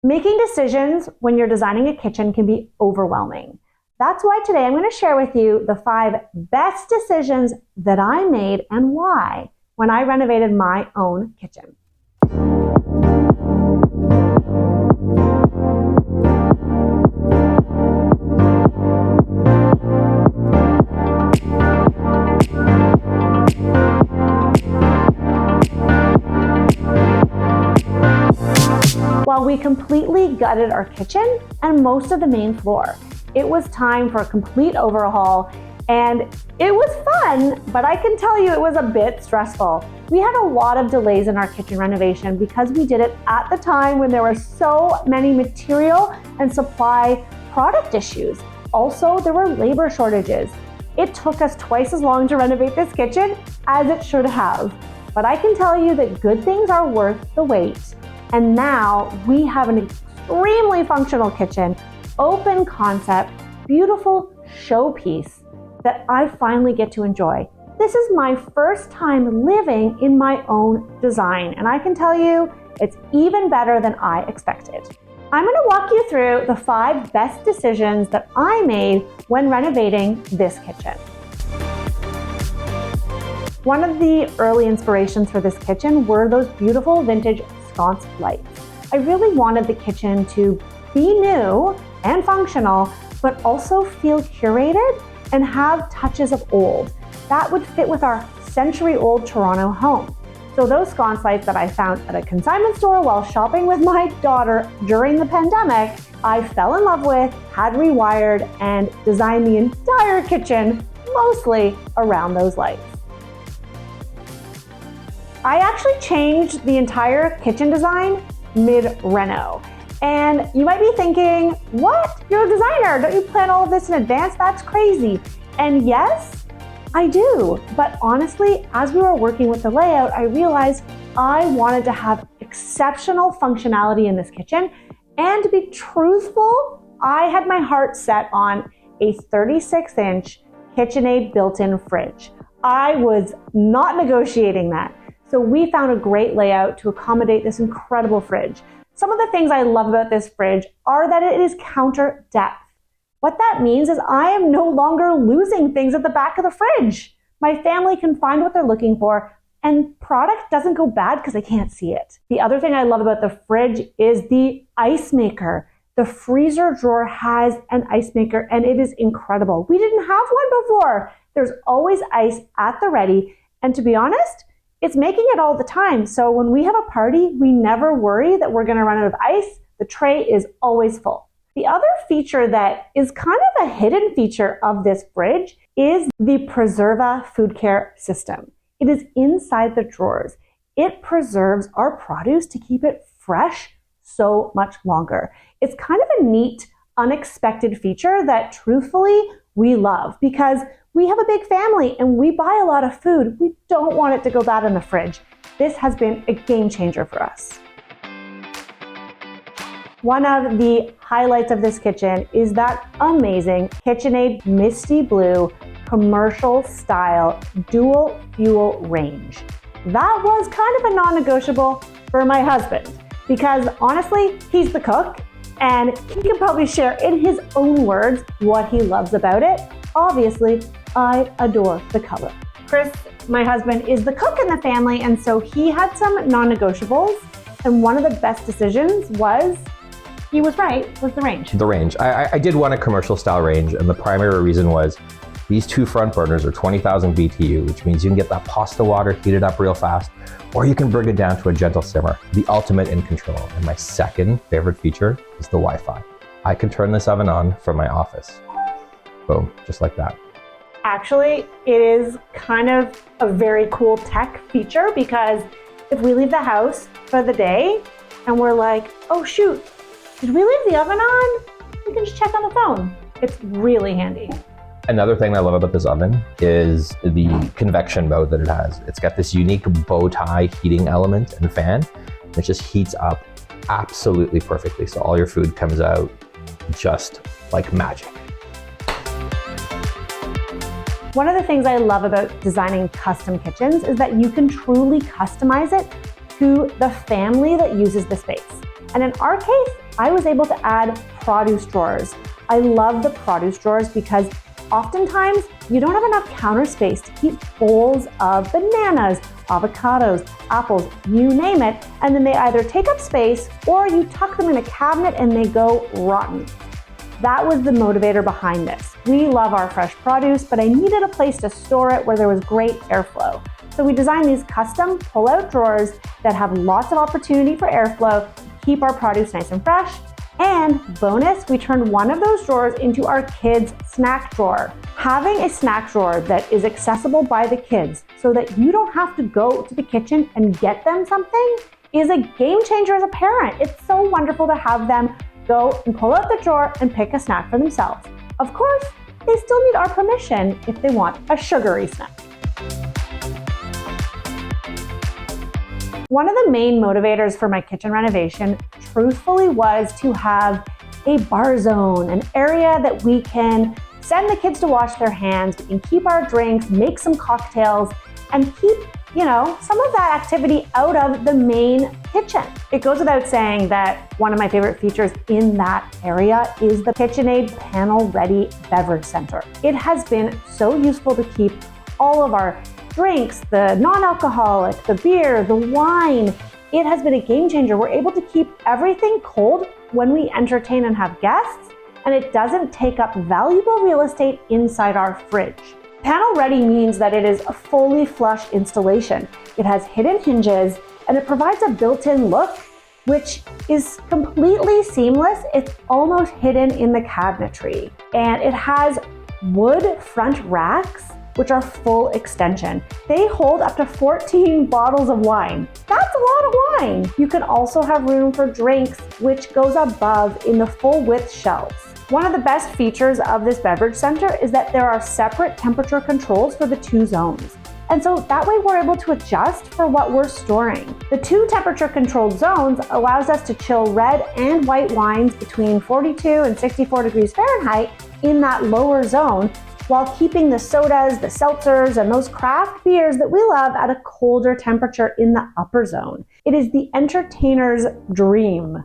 Making decisions when you're designing a kitchen can be overwhelming. That's why today I'm going to share with you the 5 best decisions that I made and why when I renovated my own kitchen. While we completely gutted our kitchen and most of the main floor, it was time for a complete overhaul, and it was fun, but I can tell you it was a bit stressful. We had a lot of delays in our kitchen renovation because we did it at the time when there were so many material and supply product issues. Also, there were labor shortages. It took us twice as long to renovate this kitchen as it should have. But I can tell you that good things are worth the wait. And now we have an extremely functional kitchen, open concept, beautiful showpiece that I finally get to enjoy. This is my first time living in my own design, and I can tell you it's even better than I expected. I'm going to walk you through the 5 best decisions that I made when renovating this kitchen. One of the early inspirations for this kitchen were those beautiful vintage sconce lights. I really wanted the kitchen to be new and functional, but also feel curated and have touches of old. That would fit with our century-old Toronto home. So those sconce lights that I found at a consignment store while shopping with my daughter during the pandemic, I fell in love with, had rewired, and designed the entire kitchen mostly around those lights. I actually changed the entire kitchen design mid-reno. And you might be thinking, what? You're a designer. Don't you plan all of this in advance? That's crazy. And yes, I do. But honestly, as we were working with the layout, I realized I wanted to have exceptional functionality in this kitchen. And to be truthful, I had my heart set on a 36-inch KitchenAid built-in fridge. I was not negotiating that. So we found a great layout to accommodate this incredible fridge. Some of the things I love about this fridge are that it is counter depth. What that means is I am no longer losing things at the back of the fridge. My family can find what they're looking for, and product doesn't go bad because they can't see it. The other thing I love about the fridge is the ice maker. The freezer drawer has an ice maker, and it is incredible. We didn't have one before. There's always ice at the ready, and to be honest, it's making it all the time. So when we have a party, we never worry that we're gonna run out of ice. The tray is always full. The other feature that is kind of a hidden feature of this fridge is the Preserva food care system. It is inside the drawers. It preserves our produce to keep it fresh so much longer. It's kind of a neat, unexpected feature that truthfully we love because we have a big family and we buy a lot of food. We don't want it to go bad in the fridge. This has been a game changer for us. One of the highlights of this kitchen is that amazing KitchenAid Misty Blue commercial style dual fuel range. That was kind of a non-negotiable for my husband because honestly, he's the cook and he can probably share in his own words what he loves about it. Obviously, I adore the color. Chris, my husband, is the cook in the family, and so he had some non-negotiables, and one of the best decisions was, he was right, was the range. The range. I did want a commercial style range, and the primary reason was these 2 front burners are 20,000 BTU, which means you can get that pasta water heated up real fast, or you can bring it down to a gentle simmer, the ultimate in control. And my second favorite feature is the Wi-Fi. I can turn this oven on from my office. Boom, just like that. Actually, it is kind of a very cool tech feature because if we leave the house for the day and we're like, oh shoot, did we leave the oven on? We can just check on the phone. It's really handy. Another thing I love about this oven is the convection mode that it has. It's got this unique bow tie heating element and fan. It just heats up absolutely perfectly. So all your food comes out just like magic. One of the things I love about designing custom kitchens is that you can truly customize it to the family that uses the space. And in our case, I was able to add produce drawers. I love the produce drawers because oftentimes you don't have enough counter space to keep bowls of bananas, avocados, apples, you name it, and then they either take up space or you tuck them in a cabinet and they go rotten. That was the motivator behind this. We love our fresh produce, but I needed a place to store it where there was great airflow. So we designed these custom pull-out drawers that have lots of opportunity for airflow to keep our produce nice and fresh. And bonus, we turned one of those drawers into our kids' snack drawer. Having a snack drawer that is accessible by the kids so that you don't have to go to the kitchen and get them something is a game changer as a parent. It's so wonderful to have them go and pull out the drawer and pick a snack for themselves. Of course, they still need our permission if they want a sugary snack. One of the main motivators for my kitchen renovation, truthfully, was to have a bar zone, an area that we can send the kids to wash their hands, we can keep our drinks, make some cocktails, and keep, some of that activity out of the main kitchen. It goes without saying that one of my favorite features in that area is the KitchenAid panel-ready beverage center. It has been so useful to keep all of our drinks, the non-alcoholic, the beer, the wine. It has been a game changer. We're able to keep everything cold when we entertain and have guests, and it doesn't take up valuable real estate inside our fridge. Panel ready means that it is a fully flush installation. It has hidden hinges and it provides a built-in look, which is completely seamless. It's almost hidden in the cabinetry. And it has wood front racks, which are full extension. They hold up to 14 bottles of wine. That's a lot of wine. You can also have room for drinks, which goes above in the full width shelves. One of the best features of this beverage center is that there are separate temperature controls for the two zones. And so that way we're able to adjust for what we're storing. The two temperature controlled zones allows us to chill red and white wines between 42 and 64 degrees Fahrenheit in that lower zone, while keeping the sodas, the seltzers, and those craft beers that we love at a colder temperature in the upper zone. It is the entertainer's dream.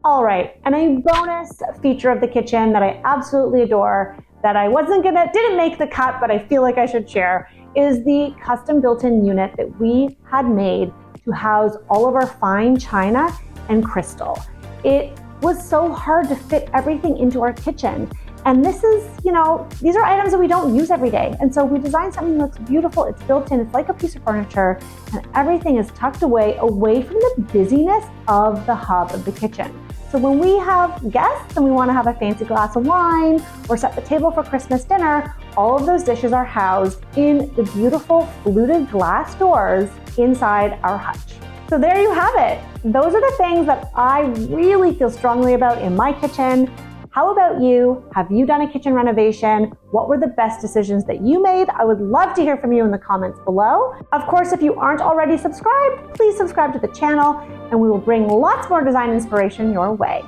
All right, and a bonus feature of the kitchen that I absolutely adore, that I didn't make the cut, but I feel like I should share, is the custom built-in unit that we had made to house all of our fine china and crystal. It was so hard to fit everything into our kitchen. And this is, these are items that we don't use every day. And so we designed something that looks beautiful. It's built in, it's like a piece of furniture, and everything is tucked away from the busyness of the hub of the kitchen. So when we have guests and we want to have a fancy glass of wine or set the table for Christmas dinner, all of those dishes are housed in the beautiful fluted glass doors inside our hutch. So there you have it. Those are the things that I really feel strongly about in my kitchen. How about you? Have you done a kitchen renovation? What were the best decisions that you made? I would love to hear from you in the comments below. Of course, if you aren't already subscribed, please subscribe to the channel and we will bring lots more design inspiration your way.